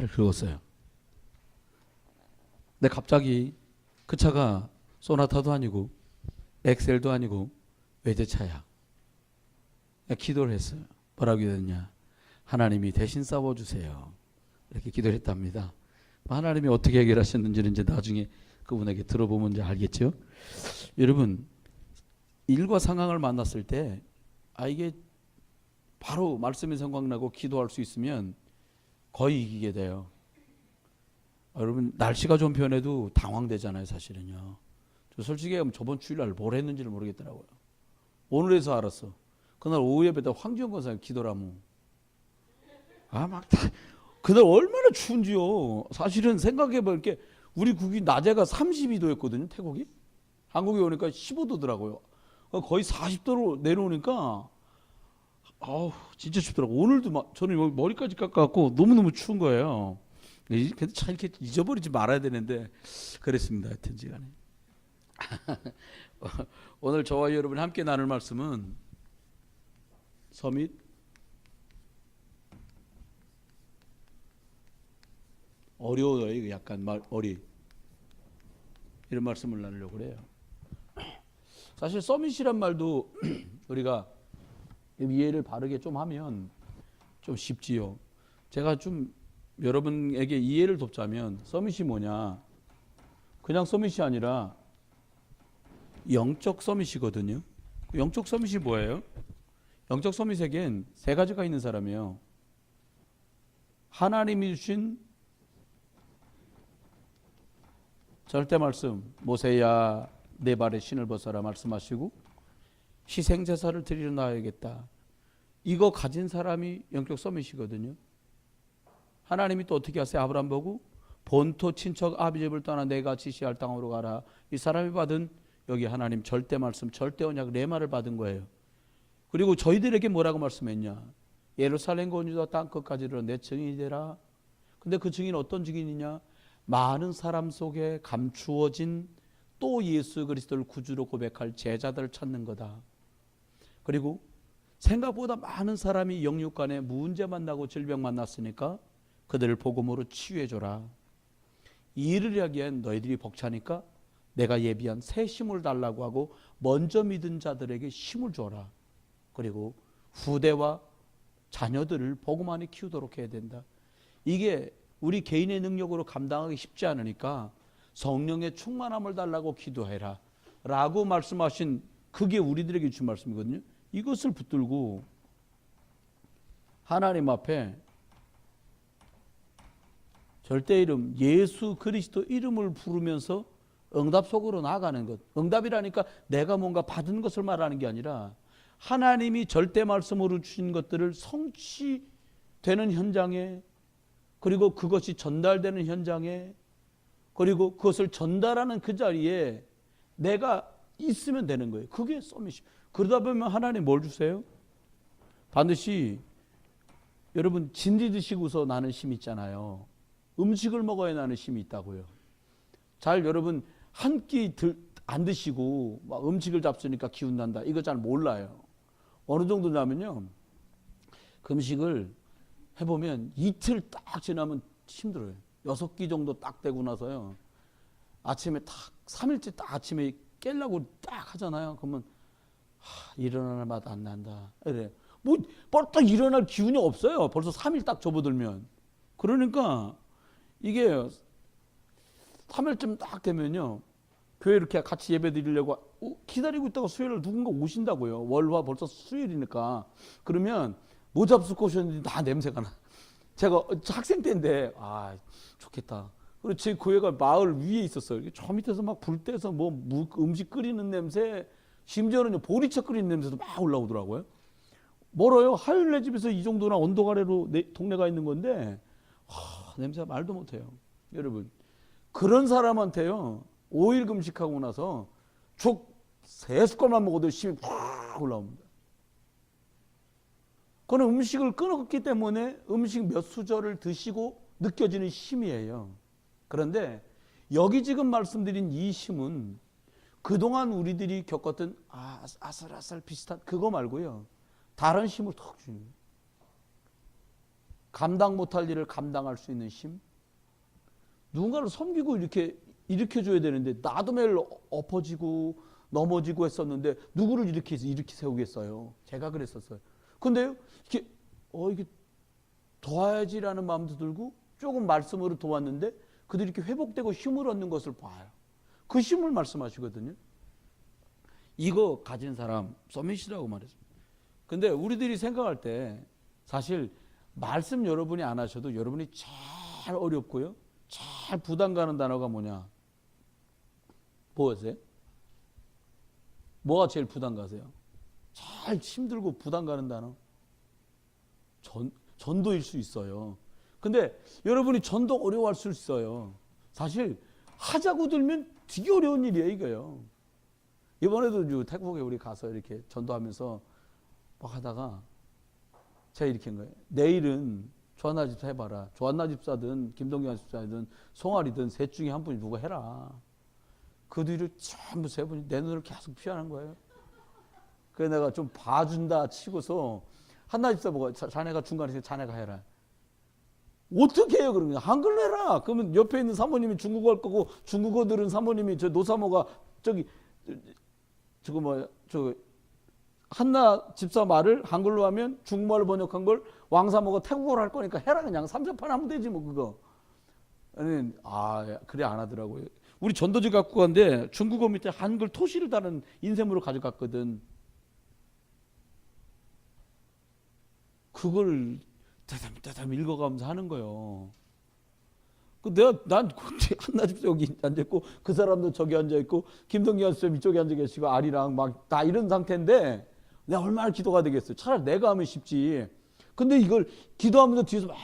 차를 긁었어요. 근데 갑자기 그 차가 소나타도 아니고 엑셀도 아니고 외제차야. 기도를 했어요. 뭐라고 기도했냐? 하나님이 대신 싸워주세요. 이렇게 기도를 했답니다. 하나님이 어떻게 해결하셨는지는 이제 나중에 그분에게 들어보면 이제 알겠죠. 여러분, 일과 상황을 만났을 때 이게 바로 말씀이 생각나고 기도할 수 있으면 거의 이기게 돼요. 여러분, 날씨가 좀 변해도 당황되잖아요, 사실은요. 저 솔직히 하면 저번 주일날 뭘 했는지를 모르겠더라고요. 오늘에서 알았어. 그날 오후 예배 때 황지영 권사님 기도라무. 그날 얼마나 추운지요. 사실은 생각해보면 이렇게 우리 국이 낮에가 32도였거든요, 태국이. 한국에 오니까 15도더라고요. 거의 40도로 내려오니까 진짜 춥더라고. 오늘도 저는 머리까지 깎아갖고 너무너무 추운 거예요. 근데 참 이렇게 잊어버리지 말아야 되는데 그랬습니다. 하여튼 시간에. 오늘 저와 여러분 함께 나눌 말씀은 서밋 어려워요. 이거 약간 이런 말씀을 나누려고 그래요. 사실 서밋이란 말도 우리가 이해를 바르게 좀 하면 좀 쉽지요. 제가 좀 여러분에게 이해를 돕자면 서밋이 뭐냐? 그냥 서밋이 아니라 영적 서밋이거든요. 영적 서밋이 뭐예요? 영적 서밋에겐 세 가지가 있는 사람이에요. 하나님이 주신 절대 말씀, 모세야 내 발에 신을 벗어라 말씀하시고 희생 제사를 드리러 나야겠다. 이거 가진 사람이 영적 서밋이거든요. 하나님이 또 어떻게 하세요? 아브라함 보고 본토 친척 아비집을 떠나 내가 지시할 땅으로 가라. 이 사람이 받은 여기 하나님 절대 말씀, 절대 언약 레마를 받은 거예요. 그리고 저희들에게 뭐라고 말씀했냐? 예루살렘과 온 유다 땅 끝까지 이르러 내 증인이 되라. 근데 그 증인은 어떤 증인이냐? 많은 사람 속에 감추어진 또 예수 그리스도를 구주로 고백할 제자들을 찾는 거다. 그리고 생각보다 많은 사람이 영육간에 문제 만나고 질병 만났으니까 그들을 복음으로 치유해줘라. 이 일을 하기엔 너희들이 벅차니까 내가 예비한 새 힘을 달라고 하고 먼저 믿은 자들에게 힘을 줘라. 그리고 후대와 자녀들을 복음 안에 키우도록 해야 된다. 이게 우리 개인의 능력으로 감당하기 쉽지 않으니까 성령의 충만함을 달라고 기도해라 라고 말씀하신, 그게 우리들에게 주신 말씀이거든요. 이것을 붙들고 하나님 앞에 절대 이름 예수 그리스도 이름을 부르면서 응답 속으로 나아가는 것. 응답이라니까 내가 뭔가 받은 것을 말하는 게 아니라 하나님이 절대 말씀으로 주신 것들을 성취되는 현장에, 그리고 그것이 전달되는 현장에, 그리고 그것을 전달하는 그 자리에 내가 있으면 되는 거예요. 그게 서밋이. 그러다 보면 하나님 뭘 주세요? 반드시 여러분 진리 드시고서 나는 힘이 있잖아요. 음식을 먹어야 나는 힘이 있다고요. 잘 여러분 한 끼 안 드시고 막 음식을 잡수니까 기운 난다. 이거 잘 몰라요. 어느 정도냐면요. 그 음식을 해보면 이틀 딱 지나면 힘들어요. 6끼 정도 딱 되고 나서요. 아침에 딱 3일째 딱 아침에 깨려고 딱 하잖아요. 그러면 일어날 맛 안 난다. 이래. 뭐 벌떡 일어날 기운이 없어요. 벌써 3일 딱 접어들면. 그러니까 이게 3일쯤 딱 되면요. 교회 이렇게 같이 예배 드리려고 기다리고 있다가 수요일날 누군가 오신다고요. 월화 벌써 수요일이니까. 그러면 뭐 잡수고 오셨는지 다 냄새가 나. 제가 학생 때인데 좋겠다. 그리고 제 교회가 마을 위에 있었어요. 저 밑에서 막 불 떼서 뭐 음식 끓이는 냄새, 심지어는 보리차 끓이는 냄새도 막 올라오더라고요. 멀어요. 하율네 집에서 이 정도나 언덕 아래로 동네가 있는 건데 냄새가 말도 못해요. 여러분 그런 사람한테요 5일 금식하고 나서 죽 3숟갈만 먹어도 힘이 확 올라옵니다. 그건 음식을 끊었기 때문에 음식 몇 수저를 드시고 느껴지는 힘이에요. 그런데 여기 지금 말씀드린 이 힘은 그동안 우리들이 겪었던 아슬아슬 비슷한 그거 말고요. 다른 힘을 턱 주는 거예요. 감당 못할 일을 감당할 수 있는 힘. 누군가를 섬기고 이렇게 일으켜줘야 되는데 나도 매일 엎어지고 넘어지고 했었는데 누구를 일으켜 세우겠어요. 제가 그랬었어요. 근데요, 이게 도와야지라는 마음도 들고 조금 말씀으로 도왔는데 그들이 이렇게 회복되고 힘을 얻는 것을 봐요. 그 힘을 말씀하시거든요. 이거 가진 사람 서밋이라고 말했습니다. 근데 우리들이 생각할 때 사실 말씀 여러분이 안 하셔도 여러분이 제일 어렵고요, 제일 부담 가는 단어가 뭐냐? 뭐세요? 뭐가 제일 부담 가세요? 제일 힘들고 부담 가는 단어? 전도일 수 있어요. 근데 여러분이 전도 어려워할 수 있어요. 사실 하자고 들면 되게 어려운 일이에요, 이거요. 이번에도 태국에 우리 가서 이렇게 전도하면서 막 하다가 제가 이렇게 한 거예요. 내일은 조한나 집사 해봐라. 조한나 집사든 김동경 집사든 송아리든 셋 중에 한 분이 누가 해라. 그 뒤로 전부 세 분이 내 눈을 계속 피하는 거예요. 그래서 내가 좀 봐준다 치고서 한나 집사 보고 자네가 중간에 있으면 자네가 해라. 어떻게 해요? 그러면 한글로 해라. 그러면 옆에 있는 사모님이 중국어 할 거고 중국어 들은 사모님이 저 노사모가 한나 집사 말을 한글로 하면 중국말로 번역한 걸 왕사모가 태국어로 할 거니까 해라. 그냥 3,4판 하면 되지 뭐 그거. 아니, 그래 안 하더라고요. 우리 전도지 갖고 갔는데 중국어 밑에 한글 토시를 다는 인쇄물을 가져갔거든. 그걸 따담 읽어가면서 하는 거예요. 난 한나 집사 여기 앉아있고 그 사람도 저기 앉아있고 김동기 집사 이쪽에 앉아 계시고 아리랑 막 다 이런 상태인데 내가 얼마나 기도가 되겠어요. 차라리 내가 하면 쉽지. 근데 이걸 기도하면서 뒤에서 막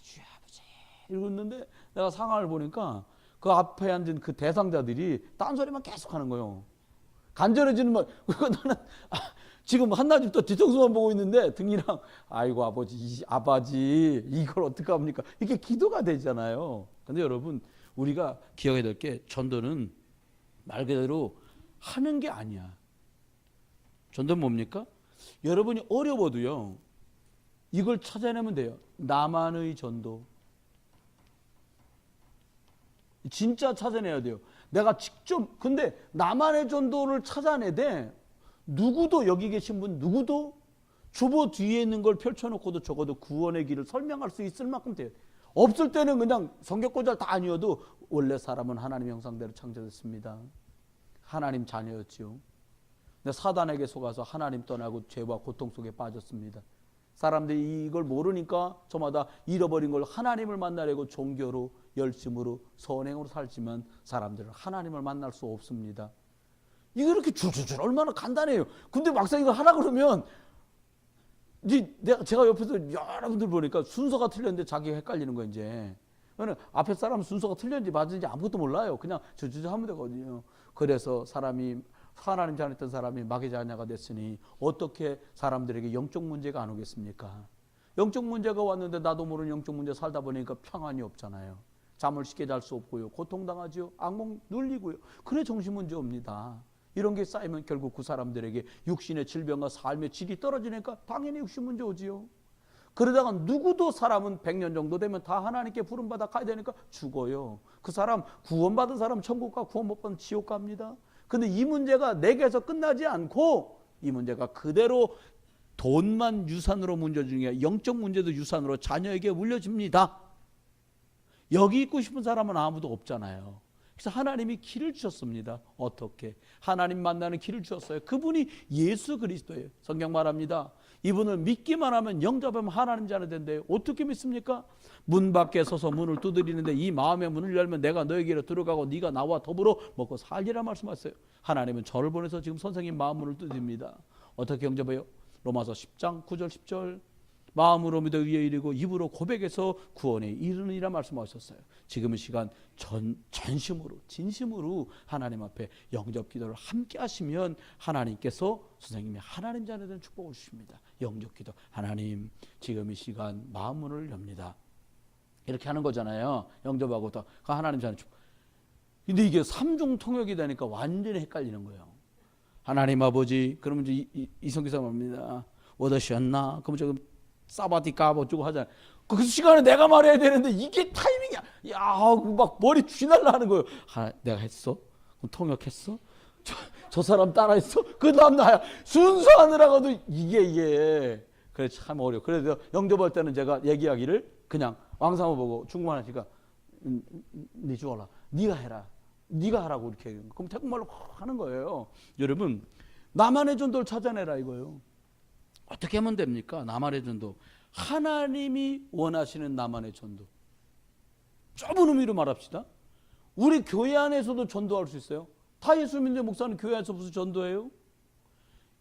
주여 아버지 이러고 있는데 내가 상황을 보니까 그 앞에 앉은 그 대상자들이 딴소리만 계속 하는 거예요. 간절해지는 말. 나는 지금 한나 집도 뒤통수만 보고 있는데 등이랑 아이고 아버지 이걸 어떻게 합니까? 이게 기도가 되잖아요. 근데 여러분 우리가 기억해야 될 게 전도는 말 그대로 하는 게 아니야. 전도는 뭡니까? 여러분이 어려워도요, 이걸 찾아내면 돼요. 나만의 전도. 진짜 찾아내야 돼요. 내가 직접, 근데 나만의 전도를 찾아내되 누구도 여기 계신 분 누구도 주보 뒤에 있는 걸 펼쳐놓고도 적어도 구원의 길을 설명할 수 있을 만큼 돼요. 없을 때는 그냥 성격고잘 다 아니어도 원래 사람은 하나님 형상대로 창조됐습니다. 하나님 자녀였지요. 근데 사단에게 속아서 하나님 떠나고 죄와 고통 속에 빠졌습니다. 사람들이 이걸 모르니까 저마다 잃어버린 걸 하나님을 만나려고 종교로 열심으로 선행으로 살지만 사람들은 하나님을 만날 수 없습니다. 이게 이렇게 줄줄줄 얼마나 간단해요. 근데 막상 이거 하라 그러면 제가 옆에서 여러분들 보니까 순서가 틀렸는데 자기가 헷갈리는 거예요. 이제 앞에 사람은 순서가 틀렸는지 맞은지 아무것도 몰라요. 그냥 주주주 하면 되거든요. 그래서 하나님 자녀였던 사람이 마귀 자녀가 됐으니 어떻게 사람들에게 영적 문제가 안 오겠습니까? 영적 문제가 왔는데 나도 모르는 영적 문제 살다 보니까 평안이 없잖아요. 잠을 쉽게 잘 수 없고요. 고통당하지요. 악몽 눌리고요. 그래 정신문제 옵니다. 이런 게 쌓이면 결국 그 사람들에게 육신의 질병과 삶의 질이 떨어지니까 당연히 육신문제 오지요. 그러다가 누구도 사람은 100년 정도 되면 다 하나님께 부름받아 가야 되니까 죽어요. 그 사람 구원받은 사람 천국 가, 구원 못 받은 지옥 갑니다. 근데 이 문제가 내게서 끝나지 않고 이 문제가 그대로 돈만 유산으로 문제 중에 영적 문제도 유산으로 자녀에게 물려집니다. 여기 있고 싶은 사람은 아무도 없잖아요. 그래서 하나님이 길을 주셨습니다. 어떻게? 하나님 만나는 길을 주셨어요. 그분이 예수 그리스도예요. 성경 말합니다. 이분을 믿기만 하면 영접하면 하나님 자녀 된대요. 어떻게 믿습니까? 문 밖에 서서 문을 두드리는데 이 마음의 문을 열면 내가 너에게로 들어가고 네가 나와 더불어 먹고 살리라 말씀하셨어요. 하나님은 저를 보내서 지금 선생님 마음 문을 두드립니다. 어떻게 영접해요? 로마서 10장 9절 10절 마음으로 믿어 위에 이르고 입으로 고백해서 구원에 이르느니라 말씀하셨어요. 지금은 시간 전심으로 진심으로 하나님 앞에 영접 기도를 함께 하시면 하나님께서 선생님이 하나님 자녀된 축복을 주십니다. 영접 기도 하나님 지금 이 시간 마음 문을 엽니다. 이렇게 하는 거잖아요. 영접하고 또 하나님 자녀 축복. 근데 이게 삼중 통역이 되니까 완전히 헷갈리는 거예요. 하나님 아버지 그러면 이제 이성기사 말입니다. 얻으셨나? 그러면 지금 사바디 까보 주고 하잖아요. 그 시간에 내가 말해야 되는데 이게 타이밍이 막 머리 쥐날라 하는 거예요. 내가 했어? 그럼 통역했어? 저 사람 따라했어? 그 다음 나야. 순서하느라고도 이게 그래 참 어려워. 그래서 영접할 때는 제가 얘기하기를 그냥 왕사모 보고 중국말 하니까 네 죽어라. 네가 해라. 네가 하라고 이렇게 얘기해요. 그럼 태국말로 하는 거예요. 여러분 나만의 전도를 찾아내라 이거예요. 어떻게 하면 됩니까? 나만의 전도. 하나님이 원하시는 나만의 전도. 좁은 의미로 말합시다. 우리 교회 안에서도 전도할 수 있어요. 다 예수 믿는 목사는 교회 안에서 무슨 전도예요?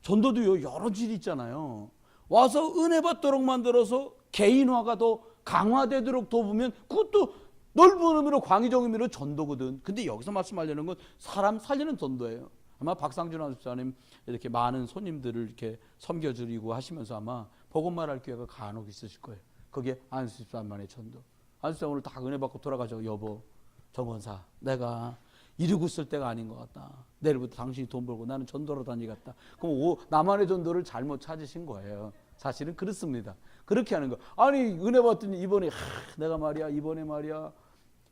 전도도요 여러 질이 있잖아요. 와서 은혜 받도록 만들어서 개인화가 더 강화되도록 도우면 그것도 넓은 의미로 광의적 의미로 전도거든. 근데 여기서 말씀하려는 건 사람 살리는 전도예요. 아마 박상준 안수사님 이렇게 많은 손님들을 이렇게 섬겨드리고 하시면서 아마 복음 말할 기회가 간혹 있으실 거예요. 그게 안수사만의 전도. 안수사 오늘 다 은혜 받고 돌아가죠. 여보 정원사 내가 이러고 있을 때가 아닌 것 같다. 내일부터 당신이 돈 벌고 나는 전도로 다니겠다. 그럼 나만의 전도를 잘못 찾으신 거예요. 사실은 그렇습니다. 그렇게 하는 거. 아니 은혜 받더니 이번에 내가 말이야 이번에 말이야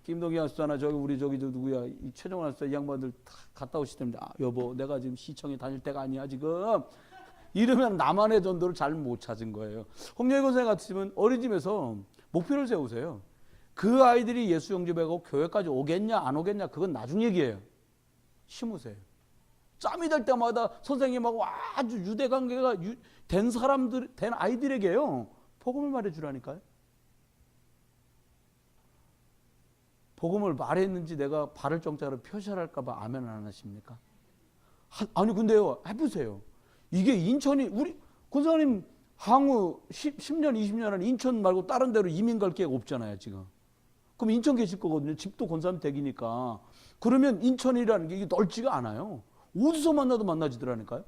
김동기 안수사나 우리 누구야 이 최정원 안수사 이 양반들 다 갔다 오실 때인데 여보 내가 지금 시청에 다닐 때가 아니야 지금. 이러면 나만의 전도를 잘 못 찾은 거예요. 홍여희 권사님 같으시면 어린이집에서 목표를 세우세요. 그 아이들이 예수 영접하고 교회까지 오겠냐 안 오겠냐 그건 나중 얘기예요. 심으세요. 짬이 될 때마다 선생님하고 아주 유대관계가 된 아이들에게요 복음을 말해주라니까요. 복음을 말했는지 내가 발을 정자로 표시할까 봐 아멘 안 하십니까? 아니 근데요 해보세요. 이게 인천이 우리 권사님 향후 10년 20년 안에 인천 말고 다른 데로 이민 갈 계획 없잖아요 지금. 그럼 인천 계실 거거든요. 집도 권사님 댁이니까. 그러면 인천이라는 게 이게 넓지가 않아요. 어디서 만나도 만나지더라니까요.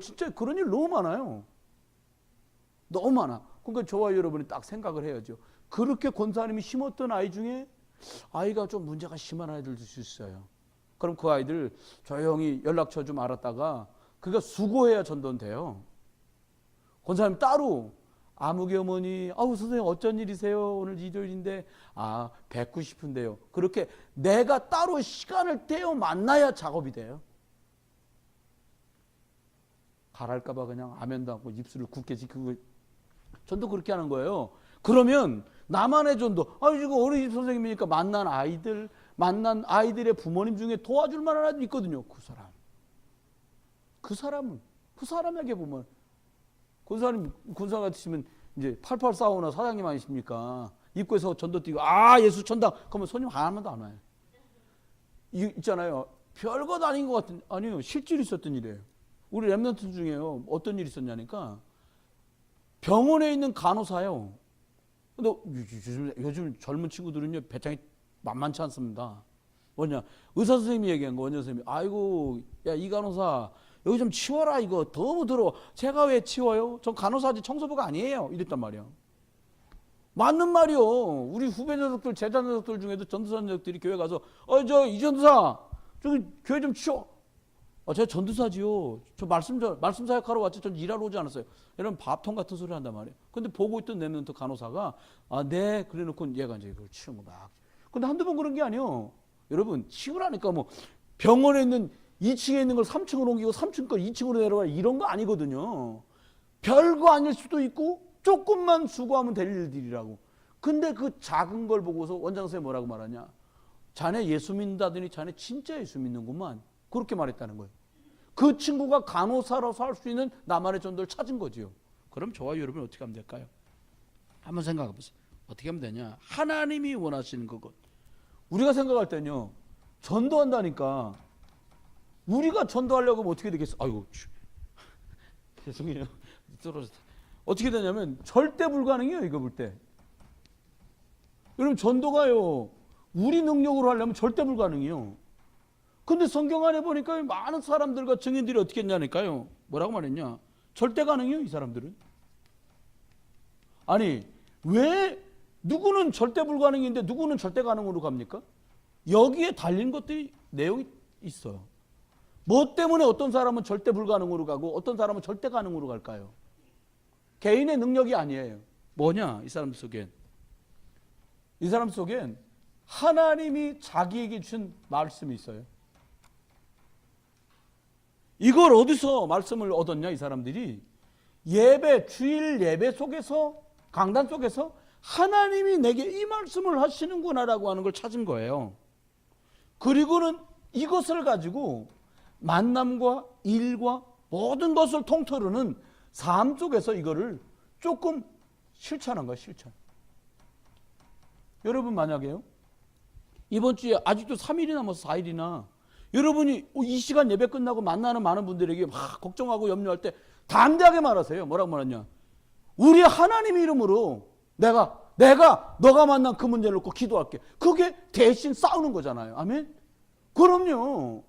진짜 그런 일 너무 많아요. 너무 많아. 그러니까 저와 여러분이 딱 생각을 해야죠. 그렇게 권사님이 심었던 아이 중에 아이가 좀 문제가 심한 아이들도 있어요. 그럼 그 아이들 조용히 연락처 좀 알았다가 그가 수고해야 전도돼요. 권사님 따로 아무개 어머니 선생님 어쩐 일이세요? 오늘 일요일인데 뵙고 싶은데요. 그렇게 내가 따로 시간을 떼어 만나야 작업이 돼요. 가랄까 봐 그냥 아멘도 하고 입술을 굳게 지키고 전도 그렇게 하는 거예요. 그러면 나만의 전도 지금 어린이집 선생님이니까 만난 아이들의 부모님 중에 도와줄 만한 아이들 있거든요. 그 사람에게 보면 군사 같으시면 이제 88 사우나 사장님 아니십니까? 입구에서 전도 뛰고 예수 천당 그러면 손님 하나도 안 와요. 있잖아요. 별것 아닌 것 같은 아니요 실제로 있었던 일이에요. 우리 랩런트 중에요 어떤 일이 있었냐니까 병원에 있는 간호사요. 근데 요즘 젊은 친구들은요 배짱이 만만치 않습니다. 뭐냐 의사 선생님이 얘기한 거 원장 선생님이 아이고 야 이 간호사 여기 좀 치워라 이거 너무 더러워. 제가 왜 치워요? 전 간호사지 청소부가 아니에요. 이랬단 말이야. 맞는 말이요. 우리 후배 녀석들 제자 녀석들 중에도 전도사 녀석들이 교회 가서 이 전도사 저기 교회 좀 치워. 제가 전도사지요. 저 말씀 사역하러 왔지 전 일하러 오지 않았어요. 이런 밥통 같은 소리 한단 말이에요. 근데 보고 있던 랩런트 간호사가 네 그래 놓고 얘가 이제 그걸 치운 거 막. 근데 한두 번 그런 게 아니에요. 여러분 치우라니까 뭐 병원에 있는 2층에 있는 걸 3층으로 옮기고 3층 걸 2층으로 내려가 이런 거 아니거든요. 별거 아닐 수도 있고 조금만 수고하면 될 일들이라고. 근데 그 작은 걸 보고서 원장 선생님이 뭐라고 말하냐. 자네 예수 믿는다더니 자네 진짜 예수 믿는구만. 그렇게 말했다는 거예요. 그 친구가 간호사로서 할 수 있는 나만의 전도를 찾은 거지요. 그럼 저와 여러분 어떻게 하면 될까요? 한번 생각해 보세요. 어떻게 하면 되냐. 하나님이 원하시는 그것. 우리가 생각할 때는요. 전도한다니까 우리가 전도하려고 하면 어떻게 되겠어? 아이고 죄송해요. 떨어졌다. 어떻게 되냐면 절대 불가능해요. 이거 볼 때. 여러분 전도가요. 우리 능력으로 하려면 절대 불가능해요. 근데 성경 안에 보니까 많은 사람들과 증인들이 어떻게 했냐니까요. 뭐라고 말했냐. 절대 가능해요. 이 사람들은. 아니 왜 누구는 절대 불가능인데 누구는 절대 가능으로 갑니까? 여기에 달린 것들이 내용이 있어요. 뭐 때문에 어떤 사람은 절대 불가능으로 가고 어떤 사람은 절대 가능으로 갈까요? 개인의 능력이 아니에요. 뭐냐 이 사람 속엔 이 사람 속엔 하나님이 자기에게 준 말씀이 있어요. 이걸 어디서 말씀을 얻었냐? 이 사람들이 예배, 주일 예배 속에서, 강단 속에서 하나님이 내게 이 말씀을 하시는구나라고 하는 걸 찾은 거예요. 그리고는 이것을 가지고 만남과 일과 모든 것을 통틀어는 삶 속에서 이거를 조금 실천한 거예요. 실천. 여러분 만약에요, 이번 주에 아직도 3일이 남아서 4일이나 여러분이 이 시간 예배 끝나고 만나는 많은 분들에게 막 걱정하고 염려할 때 담대하게 말하세요. 뭐라고 말하냐? 우리 하나님 이름으로 내가 너가 만난 그 문제를 놓고 기도할게. 그게 대신 싸우는 거잖아요. 아멘? 그럼요.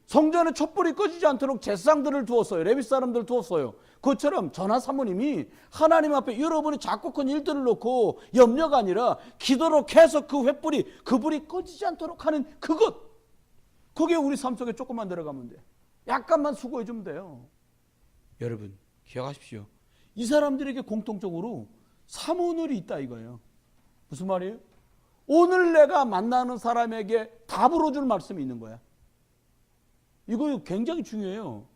성전에 촛불이 꺼지지 않도록 제사장들을 두었어요. 레위 사람들을 두었어요. 그것처럼 전하 사모님이 하나님 앞에 여러분이 작고 큰 일들을 놓고 염려가 아니라 기도로 계속 그 횃불이, 그 불이 꺼지지 않도록 하는 그것, 그게 우리 삶 속에 조금만 들어가면 돼. 약간만 수고해 주면 돼요. 여러분 기억하십시오. 이 사람들에게 공통적으로 사모늘이 있다 이거예요. 무슨 말이에요? 오늘 내가 만나는 사람에게 답으로 줄 말씀이 있는 거야. 이거 굉장히 중요해요.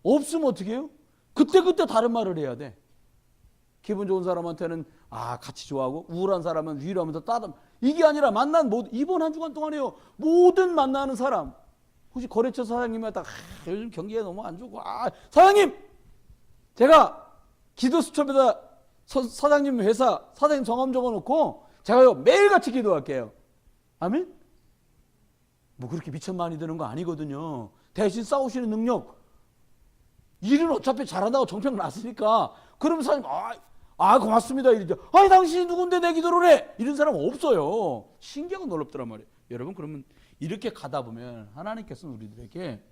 없으면 어떻게 해요? 그때그때 다른 말을 해야 돼. 기분 좋은 사람한테는 같이 좋아하고, 우울한 사람은 위로하면서 따뜻. 이게 아니라 이번 한 주간 동안에요, 모든 만나는 사람, 혹시 거래처 사장님한테 요즘 경기가 너무 안 좋고, 사장님 제가 기도 수첩에다 사장님 회사 사장님 성함 적어놓고 제가요 매일같이 기도할게요. 아멘? 뭐 그렇게 미천 많이 드는 거 아니거든요. 대신 싸우시는 능력, 일은 어차피 잘한다고 정평 났으니까, 그러면 사장님 고맙습니다 이러죠. 당신이 누군데 내 기도를 해? 이런 사람 없어요. 신기하고 놀랍더란 말이에요. 여러분 그러면 이렇게 가다 보면 하나님께서는 우리들에게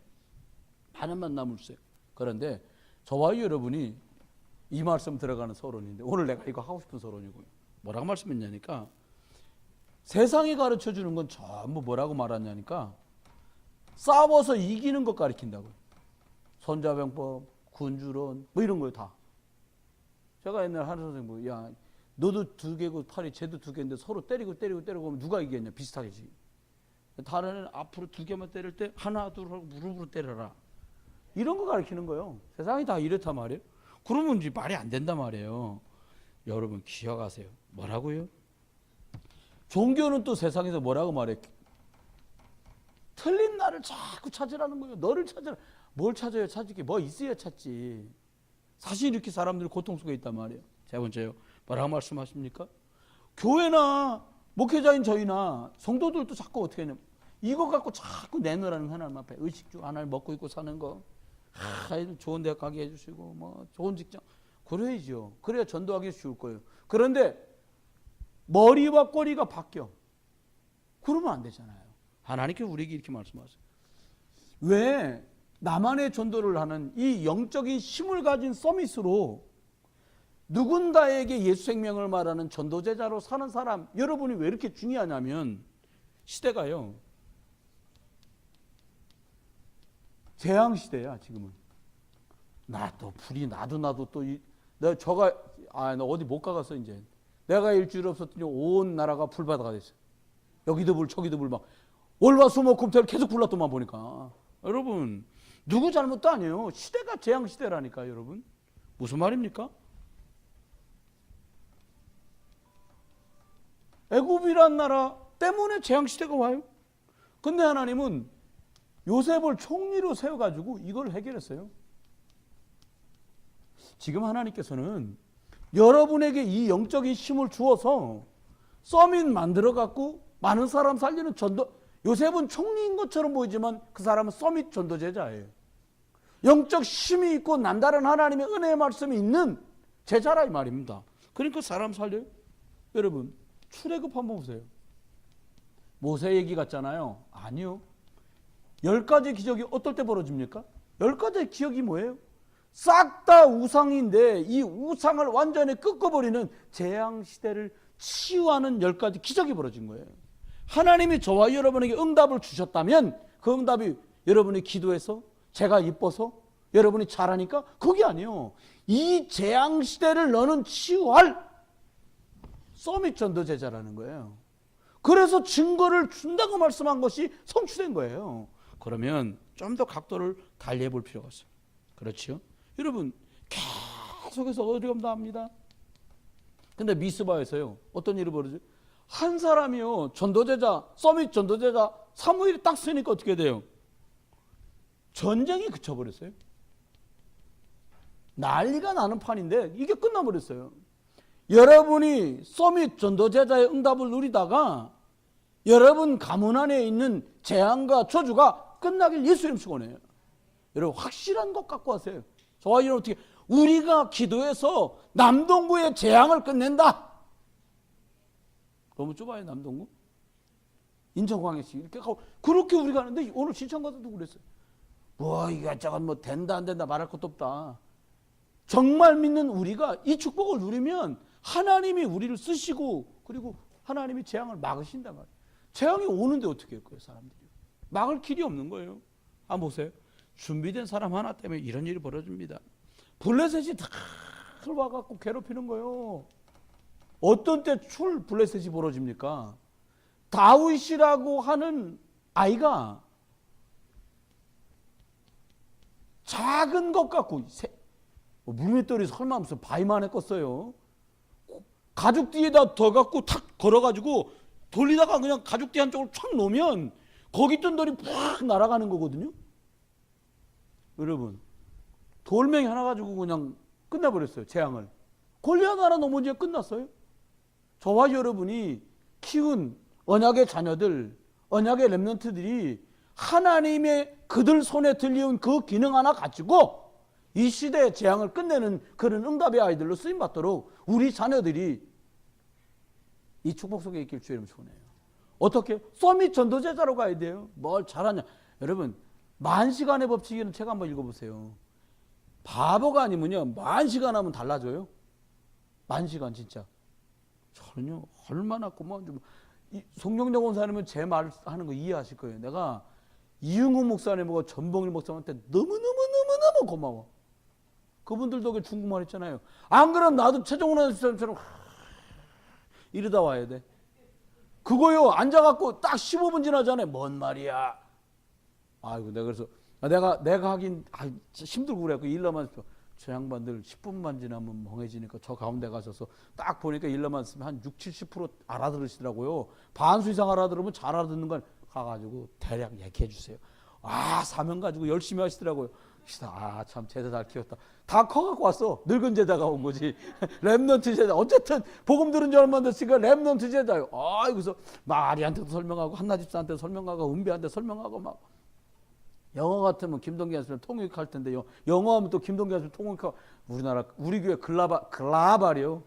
많은 만남을 주세요. 그런데 저와 여러분이 이 말씀 들어가는 서론인데, 오늘 내가 이거 하고 싶은 서론이고요. 뭐라고 말씀했냐니까, 세상이 가르쳐 주는 건 전부 뭐라고 말하냐니까, 싸워서 이기는 것 가르친다고요. 손자병법, 군주론 뭐 이런 거요 다. 제가 옛날에 하는 선생님 너도 2개고 팔이 쟤도 2개인데 서로 때리고 하면 누가 이기겠냐? 비슷하겠지. 다른 애는 앞으로 2개만 때릴 때 하나 둘 하고 무릎으로 때려라. 이런 거 가르치는 거예요. 세상이 다 이렇단 말이에요. 그러면 이제 말이 안 된단 말이에요. 여러분 기억하세요. 뭐라고요? 종교는 또 세상에서 뭐라고 말해? 틀린 나를 자꾸 찾으라는 거예요. 너를 찾으라. 뭘 찾아요? 찾을 게 뭐 있어야 찾지. 사실 이렇게 사람들이 고통 속에 있단 말이에요. 세 번째요. 뭐라고 말씀하십니까? 교회나 목회자인 저희나 성도들도 자꾸 어떻게 하냐면, 이거 갖고 자꾸 내놓으라는 하나님 앞에 의식주 하나를 먹고 있고 사는 거, 좋은 대학 가게 해주시고 뭐 좋은 직장 그래야죠. 그래야 전도하기 쉬울 거예요. 그런데 머리와 꼬리가 바뀌어. 그러면 안 되잖아요. 하나님께서 우리에게 이렇게 말씀하세요. 왜 나만의 전도를 하는 이 영적인 힘을 가진 서밋으로 누군가에게 예수 생명을 말하는 전도제자로 사는 사람, 여러분이 왜 이렇게 중요하냐면, 시대가요 재앙시대야 지금은. 나도 불이 나도 또 나 어디 못 가겠어. 이제 내가 일주일 없었더니 온 나라가 불바다가 됐어. 여기도 불 저기도 불 막 월화수목금토일 계속 불났더만 보니까. 여러분 누구 잘못도 아니에요. 시대가 재앙시대라니까. 여러분 무슨 말입니까? 애굽이란 나라 때문에 재앙시대가 와요. 근데 하나님은 요셉을 총리로 세워가지고 이걸 해결했어요. 지금 하나님께서는 여러분에게 이 영적인 힘을 주어서 서밋 만들어갖고 많은 사람 살리는 전도, 요셉은 총리인 것처럼 보이지만 그 사람은 서밋 전도제자예요. 영적 힘이 있고 남다른 하나님의 은혜의 말씀이 있는 제자라 이 말입니다. 그러니까 사람 살려요. 여러분 출애굽 한번 보세요. 모세 얘기 같잖아요. 아니요. 10가지 기적이 어떨 때 벌어집니까? 10가지 기적이 뭐예요? 싹 다 우상인데 이 우상을 완전히 꺾어버리는 재앙시대를 치유하는 10가지 기적이 벌어진 거예요. 하나님이 저와 여러분에게 응답을 주셨다면 그 응답이 여러분이 기도해서 제가 이뻐서 여러분이 잘하니까 그게 아니에요. 이 재앙시대를 너는 치유할 서밋 전도제자라는 거예요. 그래서 증거를 준다고 말씀한 것이 성취된 거예요. 그러면 좀 더 각도를 달리해 볼 필요가 있어요. 그렇죠? 여러분 계속해서 어려움도 합니다. 근데 미스바에서요 어떤 일이 벌어져요? 한 사람이요 전도제자 서밋 전도제자 사무엘이 딱 쓰니까 어떻게 돼요? 전쟁이 그쳐버렸어요. 난리가 나는 판인데 이게 끝나버렸어요. 여러분이 서밋 전도제자의 응답을 누리다가 여러분 가문 안에 있는 재앙과 저주가 끝나길 예수님 축원해요. 여러분 확실한 것 갖고 하세요. 저와 여러분 어떻게 우리가 기도해서 남동구의 재앙을 끝낸다. 너무 좁아요 남동구. 인천광역시 이렇게 가고 그렇게 우리가 하는데 오늘 시청 가서도 그랬어요. 뭐 이것저것 뭐 된다 안 된다 말할 것도 없다. 정말 믿는 우리가 이 축복을 누리면 하나님이 우리를 쓰시고 그리고 하나님이 재앙을 막으신단 말이에요. 재앙이 오는데 어떻게 할 거예요 사람들이. 막을 길이 없는 거예요. 한번 보세요. 준비된 사람 하나 때문에 이런 일이 벌어집니다. 블레셋이 다 와갖고 괴롭히는 거예요. 어떤 때 블레셋이 벌어집니까? 다윗이라고 하는 아이가 작은 것 같고 물맷돌이 설마 무슨 바위만에 껐어요. 가죽 뒤에다 더 갖고 탁 걸어가지고 돌리다가 그냥 가죽 뒤 한쪽을 촥 놓으면 거기 있던 돌이 팍 날아가는 거거든요. 여러분 돌멩이 하나 가지고 그냥 끝내버렸어요. 재앙을. 골리앗 하나 넘어지면 끝났어요. 저와 여러분이 키운 언약의 자녀들, 언약의 렘넌트들이 하나님의 그들 손에 들려온 그 기능 하나 가지고 이 시대의 재앙을 끝내는 그런 응답의 아이들로 쓰임받도록 우리 자녀들이 이 축복 속에 있길 주의 이름으로 축원해요. 어떻게? 서밋 전도제자로 가야 돼요. 뭘 잘하냐. 여러분 만시간의 법칙이는 책 한번 읽어보세요. 바보가 아니면요 만시간 하면 달라져요. 만시간 진짜 전혀 얼마나 고마운 줄. 송영정 원사님은 제 말 하는 거 이해하실 거예요. 내가 이응우 목사님하고 전봉일 목사님한테 너무너무 고마워. 그분들 덕에 중국말 했잖아요. 안 그러면 나도 최종원 선생님처럼 이러다 와야 돼. 그거요 앉아갖고 딱 15분 지나잖아요. 뭔 말이야. 아이고 내가 그래서 내가 하긴 힘들고 그래갖고 일러만 저 양반들 10분만 지나면 멍해지니까 저 가운데 가셔서 딱 보니까 일러만 쓰면 한 60-70% 알아들으시더라고요. 반수 이상 알아들으면 잘 알아듣는 걸 가가지고 대략 얘기해 주세요. 사명 가지고 열심히 하시더라고요. 참 제자 잘 키웠다. 다 커갖고 왔어. 늙은 제자가 온 거지. 렘넌트 제자. 어쨌든 복음 들은 지 얼마 됐으니까 렘넌트 제자요. 그래서 마리한테도 설명하고 한나집사한테 설명하고 은비한테 설명하고 막 영어 같으면 김동기 선생님 통역할 텐데 영어 하면 또 김동기 선생님 통역하고 우리 교회 글라발이요.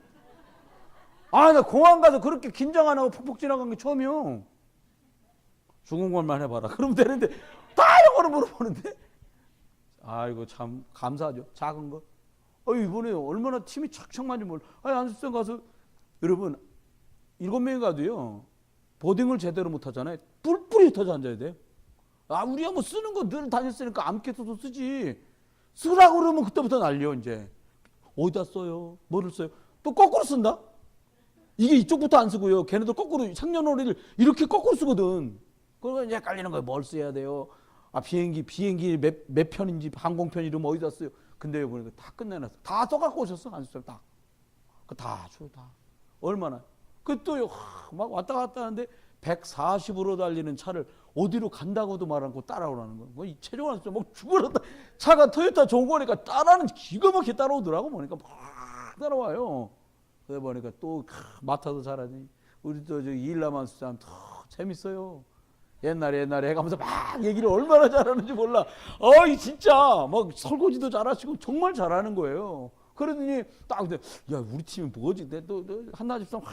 나 공항 가서 그렇게 긴장 안 하고 푹푹 지나간 게 처음이요. 중국말만 해봐라. 그러면 되는데 다 영어로 물어보는데. 아이고 참 감사하죠. 작은 거. 이번에 얼마나 팀이 착착 많이 몰라. 안수생 가서 여러분 7명이 가도요. 보딩을 제대로 못 하잖아요. 뿔뿔이 흩어져 앉아야 돼. 우리야 뭐 쓰는 거 늘 다녔으니까 암캐서도 쓰지. 쓰라고 그러면 그때부터 난리요 이제. 어디다 써요? 뭐를 써요? 또 거꾸로 쓴다? 이게 이쪽부터 안 쓰고요. 걔네들 거꾸로 생년월일을 이렇게 거꾸로 쓰거든. 그러면 이제 헷갈리는 거예요. 뭘 써야 돼요? 비행기 몇 편인지 항공편 이름 어디다 써요? 근데 보니까 다 끝내놨어. 다 써갖고 오셨어. 안수생 다. 다 줘. 다. 얼마나. 그또요 막 왔다 갔다 하는데 140으로 달리는 차를 어디로 간다고도 말 않고 따라오라는 거예요. 이 최종원 선수 막 죽으렸다. 차가 토요타 좋은 거니까 따라는 기가 막히게 따라오더라고. 보니까 막 따라와요. 그래 보니까 또 맡아도 잘하니. 우리 또 이일라만 수사람 더 재밌어요. 옛날에 해가면서 막 얘기를 얼마나 잘하는지 몰라. 진짜 막 설거지도 잘하시고 정말 잘하는 거예요. 그러더니 딱 근데 우리 팀이 뭐지? 또 한나집사람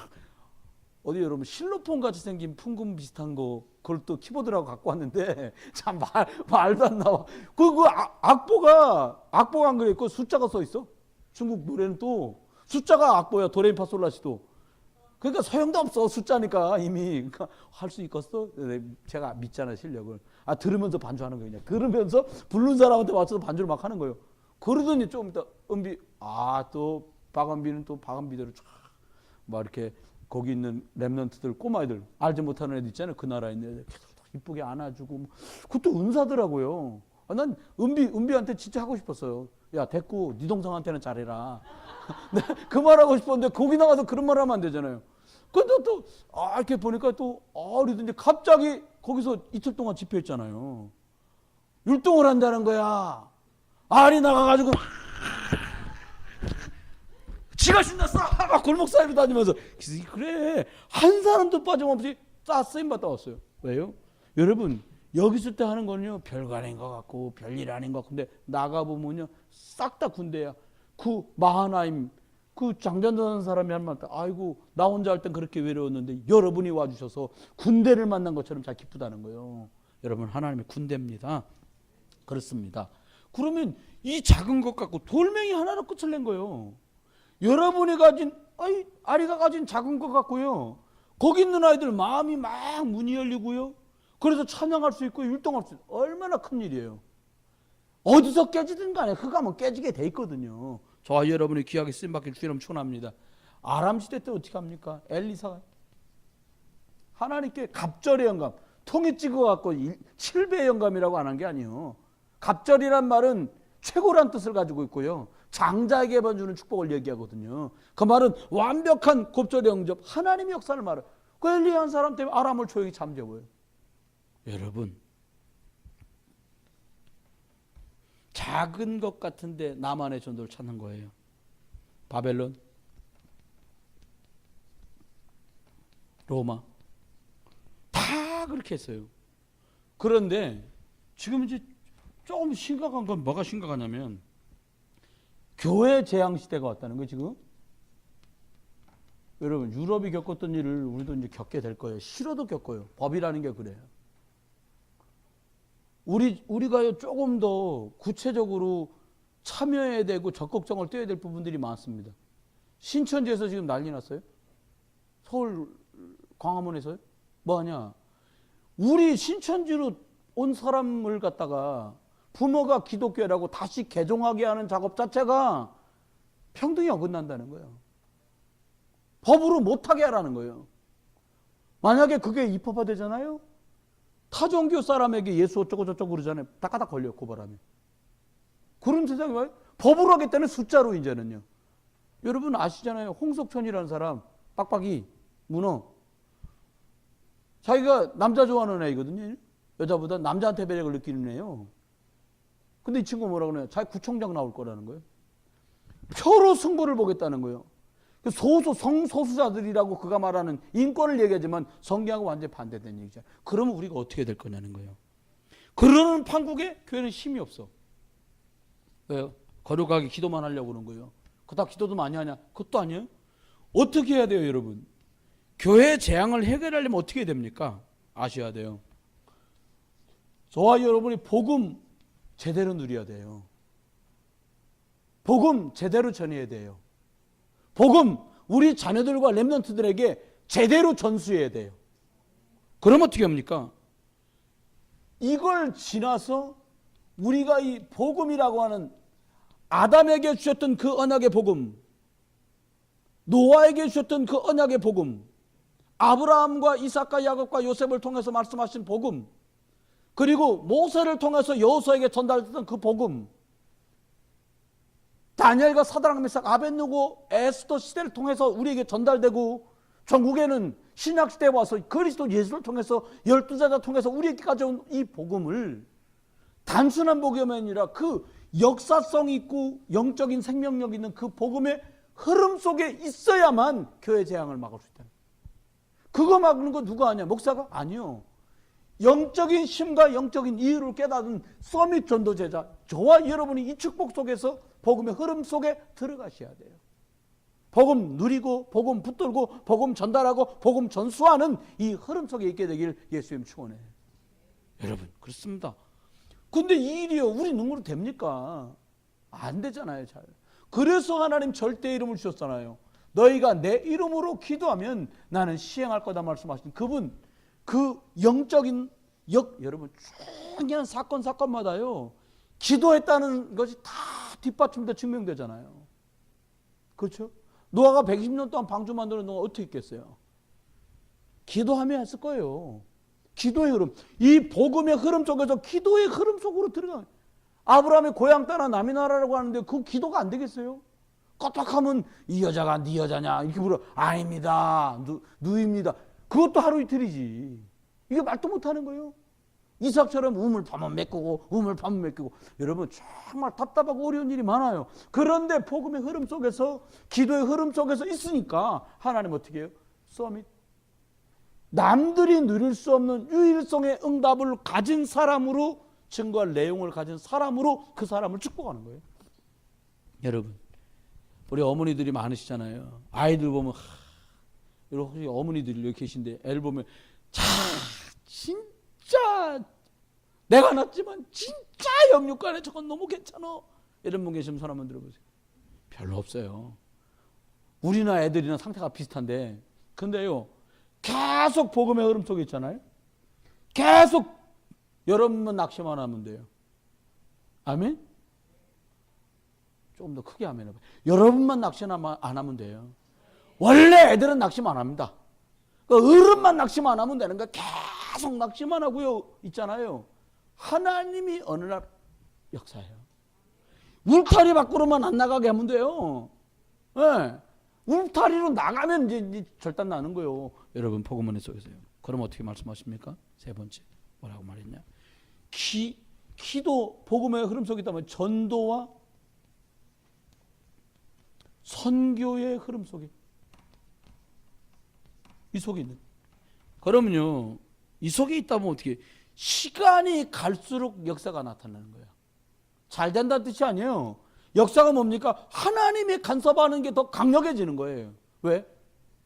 어디 여러분 실로폰 같이 생긴 풍금 비슷한 거 그걸 또 키보드라고 갖고 왔는데 참 말도 안 나와. 악보가 안 그래 있고 숫자가 써 있어. 중국 노래는 또 숫자가 악보야. 도레미파솔라시도. 그러니까 소용도 없어. 숫자니까 이미. 그러니까 할 수 있겠어? 제가 믿잖아요 실력을. 들으면서 반주하는 거예요. 그냥 들으면서 부른 사람한테 맞춰서 반주를 막 하는 거예요. 그러더니 좀 이따 은비 또 박은비는 또 박은비대로 쫙 막 이렇게 거기 있는 렘넌트들, 꼬마애들, 알지 못하는 애들 있잖아요. 그 나라에 있는 애들 이쁘게 안아주고, 그것도 은사더라고요. 난 은비한테 진짜 하고 싶었어요. 야, 됐고 네 동생한테는 잘해라. 그 말하고 싶었는데 거기 나가서 그런 말 하면 안 되잖아요. 근데 또 이렇게 보니까 또 그러더니 갑자기 거기서 이틀 동안 집회했잖아요. 율동을 한다는 거야. 알이 나가가지고 지가 신났어. 막 골목 사이로 다니면서. 그래, 한 사람도 빠짐없이 다 쓰임받다 왔어요. 왜요? 여러분, 여기 있을 때 하는 거는요, 별거 아닌 것 같고 별일 아닌 것 같은데 나가보면요 싹 다 군대야. 그 마하나임 그 장전하는 사람이 한 말, 아이고 나 혼자 할 땐 그렇게 외로웠는데 여러분이 와주셔서 군대를 만난 것처럼 잘 기쁘다는 거예요. 여러분, 하나님의 군대입니다. 그렇습니다. 그러면 이 작은 것 갖고 돌멩이 하나로 끝을 낸 거예요. 여러분이 가진 아리가 가진 작은 것 같고요, 거기 있는 아이들 마음이 막 문이 열리고요, 그래서 찬양할 수 있고 율동할 수 있고, 얼마나 큰 일이에요. 어디서 깨지든 간에 흑암은 깨지게 돼 있거든요. 저와 여러분이 귀하게 쓰임받길 주님 축원합니다. 아람 시대 때 어떻게 합니까? 엘리사가 하나님께 갑절의 영감, 통에 찍어갖고 7배의 영감이라고 안 한 게 아니에요. 갑절이란 말은 최고란 뜻을 가지고 있고요, 장자에게 주는 축복을 얘기하거든요. 그 말은 완벽한 곱절의 영접, 하나님의 역사를 말해요. 그 엘리야 한 사람 때문에 아람을 조용히 잠재워요. 여러분, 작은 것 같은데 나만의 전도를 찾는 거예요. 바벨론, 로마 다 그렇게 했어요. 그런데 지금 이제 조금 심각한 건 뭐가 심각하냐면 교회 재앙 시대가 왔다는 거예요. 지금 여러분, 유럽이 겪었던 일을 우리도 이제 겪게 될 거예요. 싫어도 겪어요. 법이라는 게 그래요. 우리가 조금 더 구체적으로 참여해야 되고 적극성을 떼야 될 부분들이 많습니다. 신천지에서 지금 난리 났어요. 서울 광화문에서요. 뭐하냐, 우리 신천지로 온 사람을 갖다가 부모가 기독교라고 다시 개종하게 하는 작업 자체가 평등이 어긋난다는 거예요. 법으로 못하게 하라는 거예요. 만약에 그게 입법화되잖아요, 타종교 사람에게 예수 어쩌고 저쩌고 그러잖아요. 다까닥 걸려요, 고발하면. 그런 세상이 와요. 법으로 하겠다는 숫자로 이제는요. 여러분 아시잖아요. 홍석천이라는 사람, 빡빡이 문어, 자기가 남자 좋아하는 애거든요. 여자보다 남자한테 매력을 느끼는 애요. 근데 이 친구가 뭐라 그러냐, 자기 구청장 나올 거라는 거예요. 표로 승부를 보겠다는 거예요. 성소수자들이라고 그가 말하는 인권을 얘기하지만 성경하고 완전히 반대된 얘기죠. 그러면 우리가 어떻게 될 거냐는 거예요. 그러는 판국에 교회는 힘이 없어. 왜요? 거룩하게 기도만 하려고 그러는 거예요. 그닥 기도도 많이 하냐? 그것도 아니에요. 어떻게 해야 돼요, 여러분? 교회 재앙을 해결하려면 어떻게 해야 됩니까? 아셔야 돼요. 저와 여러분이 복음 제대로 누려야 돼요. 복음 제대로 전해야 돼요. 복음 우리 자녀들과 렘넌트들에게 제대로 전수해야 돼요. 그럼 어떻게 합니까? 이걸 지나서 우리가 이 복음이라고 하는 아담에게 주셨던 그 언약의 복음, 노아에게 주셨던 그 언약의 복음, 아브라함과 이삭과 야곱과 요셉을 통해서 말씀하신 복음, 그리고 모세를 통해서 여호수아에게 전달됐던 그 복음, 다니엘과 사드락 메삭 아벳느고 에스더 시대를 통해서 우리에게 전달되고, 전국에는 신약 시대에 와서 그리스도 예수를 통해서 12제자 통해서 우리에게까지 온 이 복음을 단순한 복음이 아니라 그 역사성 있고 영적인 생명력 있는 그 복음의 흐름 속에 있어야만 교회 재앙을 막을 수 있다. 그거 막는 거 누가 하냐? 목사가? 아니요. 영적인 힘과 영적인 이유를 깨닫은 서밋 전도제자, 저와 여러분이 이 축복 속에서 복음의 흐름 속에 들어가셔야 돼요. 복음 누리고 복음 붙들고 복음 전달하고 복음 전수하는 이 흐름 속에 있게 되길 예수님 축원해요. 여러분, 그렇습니다. 근데 이 일이요, 우리 눈으로 됩니까? 안 되잖아요. 잘. 그래서 하나님 절대 이름을 주셨잖아요. 너희가 내 이름으로 기도하면 나는 시행할 거다 말씀하신 그분, 그 영적인 여러분 중요한 사건마다요 기도했다는 것이 다 뒷받침돼 증명되잖아요. 그렇죠? 노아가 120년 동안 방주 만들어 놓은 어떻게 했겠어요? 기도하며 했을 거예요. 기도의 흐름. 이 복음의 흐름 속에서 기도의 흐름 속으로 들어가. 아브라함의 고향 따라 남의 나라라고 하는데 그 기도가 안 되겠어요? 껐떡하면 이 여자가 네 여자냐 이렇게 물어. 아닙니다. 누입니다. 그것도 하루 이틀이지. 이게 말도 못하는 거예요. 이삭처럼 우물파만 메꾸고 우물파만 메꾸고. 여러분 정말 답답하고 어려운 일이 많아요. 그런데 복음의 흐름 속에서 기도의 흐름 속에서 있으니까 하나님 어떻게 해요? 서밋. 남들이 누릴 수 없는 유일성의 응답을 가진 사람으로, 증거할 내용을 가진 사람으로 그 사람을 축복하는 거예요. 여러분 우리 어머니들이 많으시잖아요. 아이들 보면 혹시 어머니들이 여기 계신데 애를 보면 진짜 내가 낳았지만 진짜 염육간에 저건 너무 괜찮아 이런 분 계시면 손 한번 들어보세요. 별로 없어요. 우리나 애들이나 상태가 비슷한데 근데요 계속 복음의 흐름 속에 있잖아요. 계속 여러분만 낚시만 하면 돼요. 아멘? 조금 더 크게 아멘 해봐요. 여러분만 낚시만 안 하면 돼요. 원래 애들은 낚시만 안 합니다. 그 어른만 낚시만 하면 되는 거예요. 계속 낚시만 하고요. 있잖아요. 하나님이 어느 날 역사해요. 울타리 밖으로만 안 나가게 하면 돼요. 네. 울타리로 나가면 이제 절단 나는 거예요. 여러분 복음문의 속에서요. 그럼 어떻게 말씀하십니까? 세 번째 뭐라고 말했냐? 기도 복음의 흐름 속에 있다면 전도와 선교의 흐름 속에 이 속에 있는. 그러면요 이 속에 있다면 어떻게 시간이 갈수록 역사가 나타나는 거예요. 잘 된다는 뜻이 아니에요. 역사가 뭡니까? 하나님이 간섭하는 게 더 강력해지는 거예요. 왜?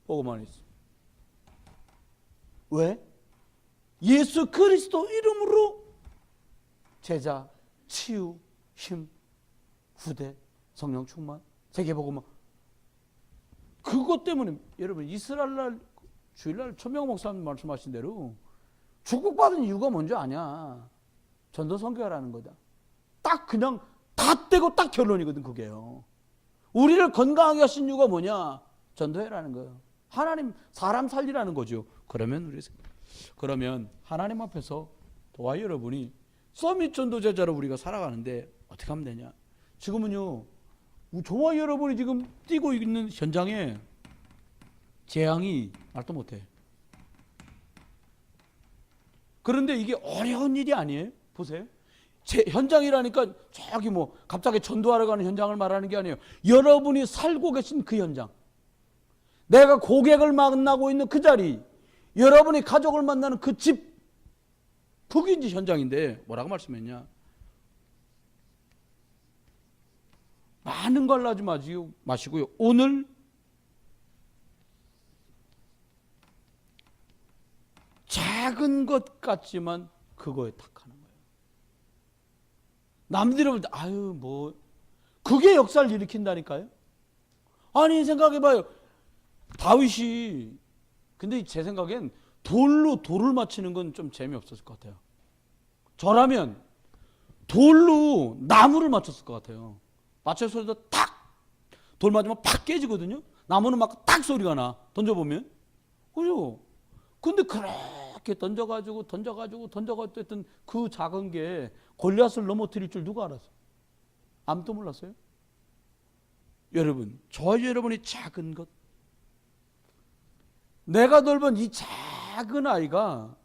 복음 안에 있어. 왜? 예수 그리스도 이름으로 제자, 치유, 힘, 후대, 성령 충만, 세계복음화. 그것 때문에 여러분 이스라엘 주일날 천명 목사님 말씀하신 대로 축복받은 이유가 뭔지 아냐? 전도 선교하라는 거다. 딱 그냥 다 떼고 딱 결론이거든 그게요. 우리를 건강하게 하신 이유가 뭐냐? 전도해라는 거예요. 하나님 사람 살리라는 거죠. 그러면 하나님 앞에서 도와 여러분이 서밋 전도 제자로 우리가 살아가는데 어떻게 하면 되냐? 지금은요 저와 여러분이 지금 뛰고 있는 현장에 재앙이 말도 못해. 그런데 이게 어려운 일이 아니에요. 보세요. 현장이라니까 저기 갑자기 전도하러 가는 현장을 말하는 게 아니에요. 여러분이 살고 계신 그 현장, 내가 고객을 만나고 있는 그 자리, 여러분이 가족을 만나는 그 집, 그게 이제 현장인데 뭐라고 말씀했냐? 많은 걸 하지 마시고요. 오늘 작은 것 같지만 그거에 탁하는 거예요. 남들이 볼 때 그게 역사를 일으킨다니까요. 아니 생각해봐요. 다윗이 근데 제 생각엔 돌로 돌을 맞히는 건 좀 재미없었을 것 같아요. 저라면 돌로 나무를 맞췄을 것 같아요. 맞춰서도 탁! 돌 맞으면 팍 깨지거든요. 나무는 막 딱 소리가 나. 던져보면. 그죠? 근데 그렇게 던져가지고 했던 그 작은 게 골리앗을 넘어뜨릴 줄 누가 알았어? 아무도 몰랐어요? 여러분, 저와 여러분이 작은 것, 내가 돌본 이 작은 아이가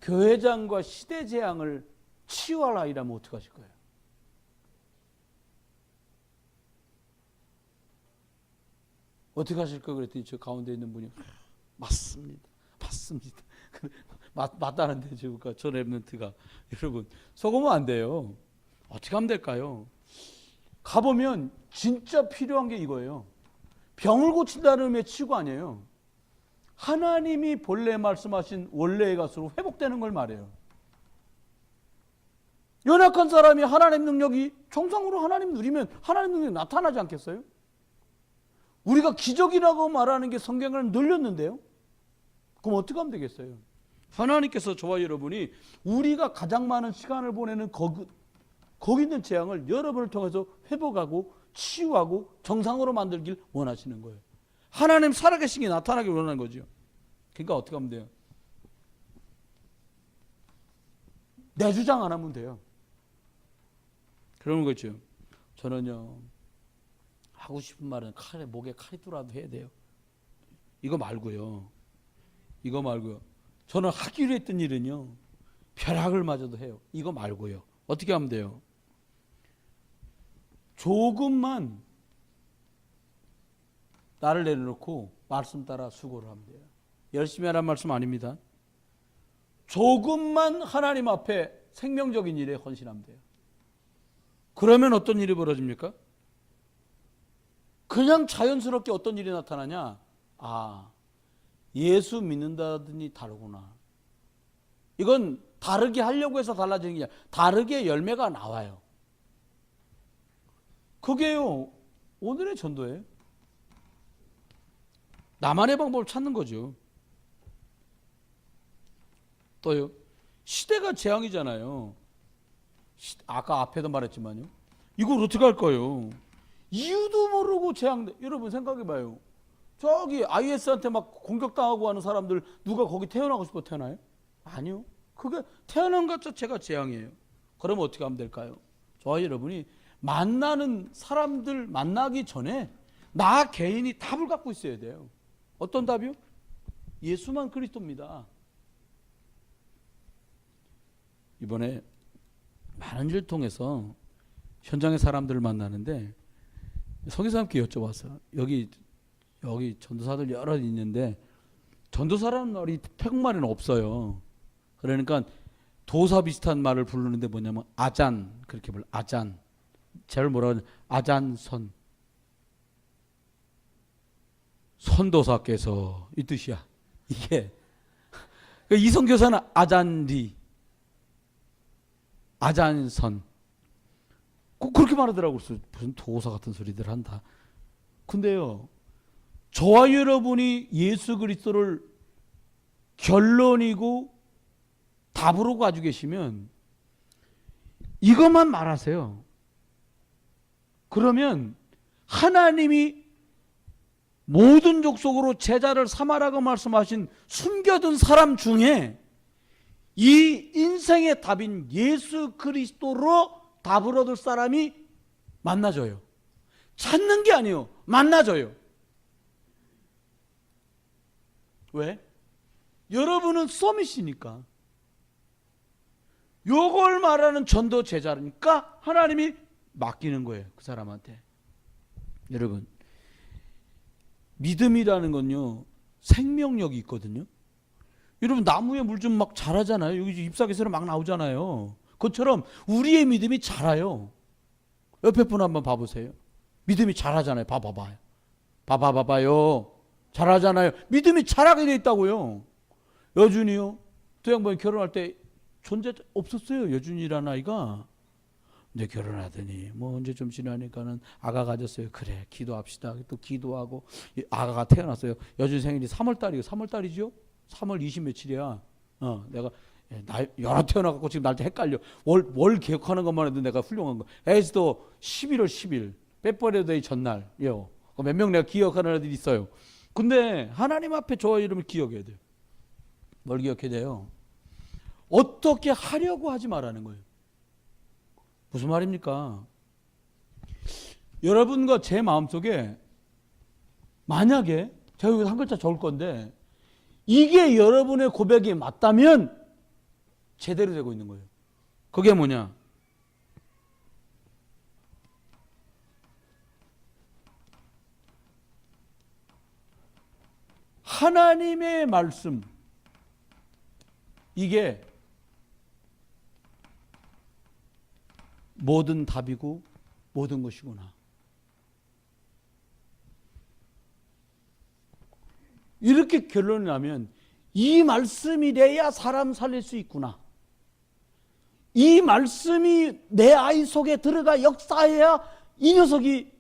교회장과 시대 재앙을 치유할 아이라면 어떡하실 거예요? 어떻게 하실 거예요? 그랬더니 저 가운데 있는 분이 맞습니다. 맞다는데 지금 저 랩런트가 여러분 속으면 안 돼요. 어떻게 하면 될까요? 가보면 진짜 필요한 게 이거예요. 병을 고친다는 의미의 치유가 아니에요. 하나님이 본래 말씀하신 원래의 것으로 회복되는 걸 말해요. 연약한 사람이 하나님 능력이 정상으로 하나님 누리면 하나님 능력이 나타나지 않겠어요? 우리가 기적이라고 말하는 게 성경을 늘렸는데요. 그럼 어떻게 하면 되겠어요? 하나님께서 저와 여러분이 우리가 가장 많은 시간을 보내는 거기 있는 재앙을 여러분을 통해서 회복하고 치유하고 정상으로 만들길 원하시는 거예요. 하나님 살아계신 게 나타나길 원하는 거죠. 그러니까 어떻게 하면 돼요? 내 주장 안 하면 돼요. 그러는 거죠. 저는요, 하고 싶은 말은 목에 칼이 들어와도 해야 돼요. 이거 말고요. 저는 하기로 했던 일은요, 벼락을 맞아도 해요. 이거 말고요. 어떻게 하면 돼요? 조금만 나를 내려놓고 말씀 따라 수고를 하면 돼요. 열심히 하라는 말씀 아닙니다. 조금만 하나님 앞에 생명적인 일에 헌신하면 돼요. 그러면 어떤 일이 벌어집니까? 그냥 자연스럽게 어떤 일이 나타나냐? 아, 예수 믿는다더니 다르구나. 이건 다르게 하려고 해서 달라지는 게 아니라 다르게 열매가 나와요. 그게요, 오늘의 전도예요. 나만의 방법을 찾는 거죠. 또요, 시대가 재앙이잖아요. 아까 앞에도 말했지만요, 이걸 어떻게 할 거예요? 이유도 모르고 재앙. 여러분 생각해봐요. 저기 IS한테 막 공격당하고 하는 사람들, 누가 거기 태어나고 싶어 태어나요? 아니요. 그게 태어난 것 자체가 재앙이에요. 그러면 어떻게 하면 될까요? 저와 여러분이 만나는 사람들 만나기 전에 나 개인이 답을 갖고 있어야 돼요. 어떤 답이요? 예수만 그리스도입니다. 이번에 많은 일을 통해서 현장의 사람들을 만나는데 성교사님께 여쭤봤어요. 여기 전도사들 여러 있는데 전도사라는 말이 태국말에는 없어요. 그러니까 도사 비슷한 말을 부르는데 뭐냐면 아잔, 그렇게 불러. 아잔. 제를 뭐라고 하냐? 아잔선. 선도사께서 이 뜻이야. 이게 이성교사는 아잔리, 아잔선. 그렇게 말하더라고요. 무슨 도사 같은 소리들 한다. 근데요, 저와 여러분이 예수 그리스도를 결론이고 답으로 가지고 계시면 이것만 말하세요. 그러면 하나님이 모든 족속으로 제자를 삼아라고 말씀하신 숨겨둔 사람 중에 이 인생의 답인 예수 그리스도로 답을 얻을 사람이 만나져요. 찾는 게 아니에요. 만나져요. 왜? 여러분은 서밋이니까. 요걸 말하는 전도 제자니까 하나님이 맡기는 거예요. 그 사람한테. 여러분, 믿음이라는 건요, 생명력이 있거든요. 여러분, 나무에 물 좀 막 자라잖아요. 여기 잎사귀처럼 막 나오잖아요. 그것처럼 우리의 믿음이 자라요. 옆에 분 한번 봐보세요. 믿음이 자라잖아요. 봐봐요. 자라잖아요. 믿음이 자라게 돼 있다고요. 여준이요, 두 양반이 결혼할 때 존재 없었어요. 여준이라는 아이가. 이제 결혼하더니 뭐 언제 좀 지나니까는 아가 가졌어요. 그래, 기도합시다. 또 기도하고 아가가 태어났어요. 여준 생일이 3월달이요. 3월달이죠? 3월 20 며칠이야. 내가 여러 태어나갖고 지금 날짜 헷갈려. 월 기억하는 것만 해도 내가 훌륭한 거. 에스도 11월 10일 빼버려데이 전날. 몇 명 내가 기억하는 애들이 있어요. 근데 하나님 앞에 저와 이름을 기억해야 돼요. 뭘 기억해야 돼요? 어떻게 하려고 하지 말라는 거예요. 무슨 말입니까? 여러분과 제 마음속에 만약에 제가 여기 한 글자 적을 건데 이게 여러분의 고백이 맞다면 제대로 되고 있는 거예요. 그게 뭐냐? 하나님의 말씀, 이게 모든 답이고 모든 것이구나. 이렇게 결론이 나면 이 말씀이래야 사람 살릴 수 있구나. 이 말씀이 내 아이 속에 들어가 역사해야 이 녀석이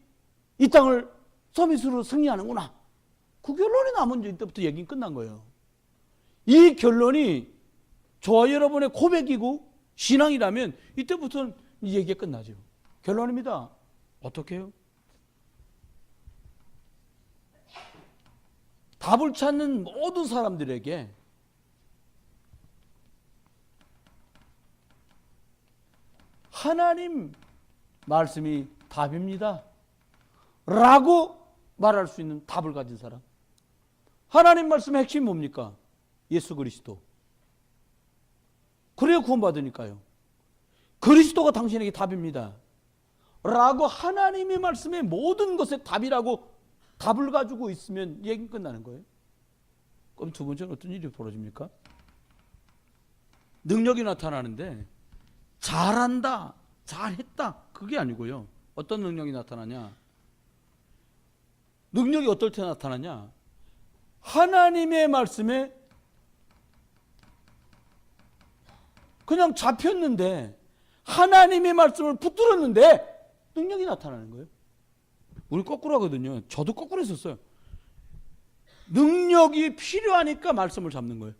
이 땅을 서밋으로 승리하는구나. 그 결론이 나면 이때부터 얘기는 끝난 거예요. 이 결론이 저와 여러분의 고백이고 신앙이라면 이때부터는 이 얘기가 끝나죠. 결론입니다. 어떻게 해요? 답을 찾는 모든 사람들에게 하나님 말씀이 답입니다 라고 말할 수 있는 답을 가진 사람. 하나님 말씀의 핵심이 뭡니까? 예수 그리스도. 그래야 구원받으니까요. 그리스도가 당신에게 답입니다 라고 하나님의 말씀의 모든 것의 답이라고 답을 가지고 있으면 얘기는 끝나는 거예요. 그럼 두 번째는 어떤 일이 벌어집니까? 능력이 나타나는데 잘한다, 잘했다 그게 아니고요. 어떤 능력이 나타나냐? 능력이 어떨 때 나타나냐? 하나님의 말씀에 그냥 잡혔는데 하나님의 말씀을 붙들었는데 능력이 나타나는 거예요. 우리 거꾸로 하거든요. 저도 거꾸로 했었어요. 능력이 필요하니까 말씀을 잡는 거예요.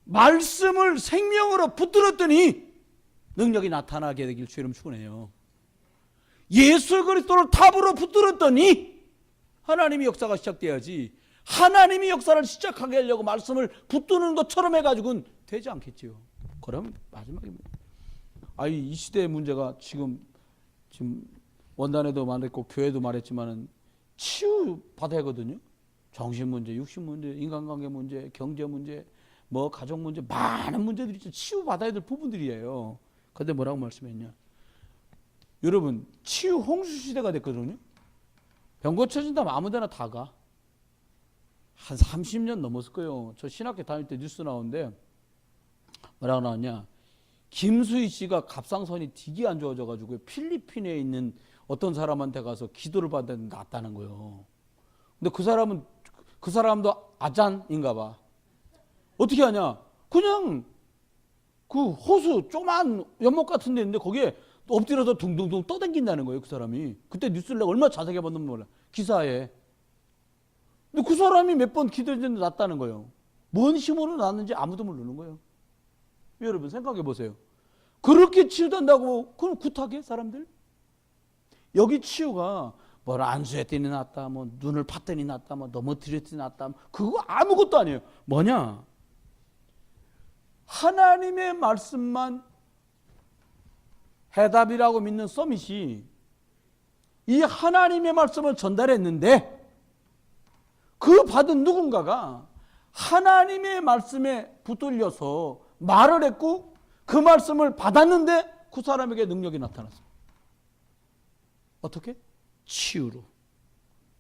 말씀을 생명으로 붙들었더니 능력이 나타나게 되길 주 이름 축원해요. 예수 그리스도를 답으로 붙들었더니 하나님의 역사가 시작돼야지 하나님의 역사를 시작하게 하려고 말씀을 붙드는 것처럼 해가지고는 되지 않겠지요. 그러면 마지막입니다. 이 시대의 문제가 지금 원단에도 말했고 교회도 말했지만은 치유 받아야 하거든요. 정신 문제, 육신 문제, 인간관계 문제, 경제 문제, 뭐 가족 문제, 많은 문제들이 있죠. 치유 받아야 될 부분들이에요. 그런데 뭐라고 말씀했냐? 여러분 치유 홍수 시대가 됐거든요. 병 고쳐진다면 아무데나 다 가. 한 30년 넘었을 거예요. 저 신학교 다닐 때 뉴스 나오는데 뭐라고 나왔냐? 김수희 씨가 갑상선이 되게 안 좋아져가지고 필리핀에 있는 어떤 사람한테 가서 기도를 받았는데 낫다는 거예요. 근데 그 사람도 아잔인가 봐. 어떻게 하냐? 그냥 그 호수 조그만 연못 같은 데 있는데 거기에 엎드려서 둥둥둥 떠댕긴다는 거예요. 그 사람이. 그때 뉴스를 내가 얼마나 자세하게 봤는지 몰라. 기사에. 근데 그 사람이 몇 번 기도했는데 낫다는 거예요. 뭔 힘으로 낫는지 아무도 모르는 거예요. 여러분 생각해 보세요. 그렇게 치유된다고 그럼 굿하게 사람들? 여기 치유가 뭘 안수했더니 낫다, 뭐 눈을 팠더니 낫다, 뭐 넘어뜨렸더니 낫다, 그거 아무것도 아니에요. 뭐냐? 하나님의 말씀만 해답이라고 믿는 서밋이 이 하나님의 말씀을 전달했는데 그 받은 누군가가 하나님의 말씀에 붙들려서 말을 했고 그 말씀을 받았는데 그 사람에게 능력이 나타났어요. 어떻게? 치유로.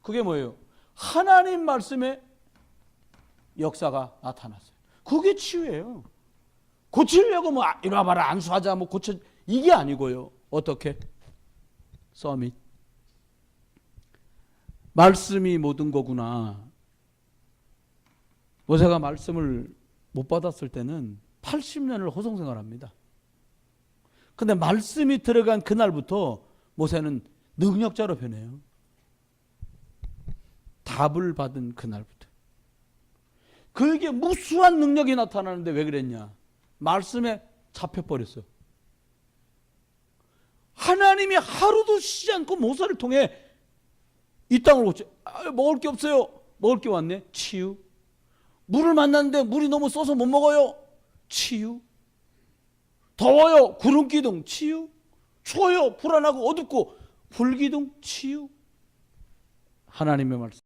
그게 뭐예요? 하나님 말씀에 역사가 나타났어요. 그게 치유예요. 고치려고 뭐 이리 와봐라 안수하자 뭐 고쳐 이게 아니고요. 어떻게? 서밋. 말씀이 모든 거구나. 모세가 말씀을 못 받았을 때는 80년을 호송생활합니다. 근데 말씀이 들어간 그날부터 모세는 능력자로 변해요. 답을 받은 그날부터. 그에게 무수한 능력이 나타나는데 왜 그랬냐? 말씀에 잡혀버렸어. 하나님이 하루도 쉬지 않고 모세를 통해 이 땅을 고쳐. 먹을 게 없어요. 먹을 게 왔네. 치유. 물을 만났는데 물이 너무 써서 못 먹어요. 치유. 더워요. 구름기둥. 치유. 추워요. 불안하고 어둡고 불기둥. 치유. 하나님의 말씀.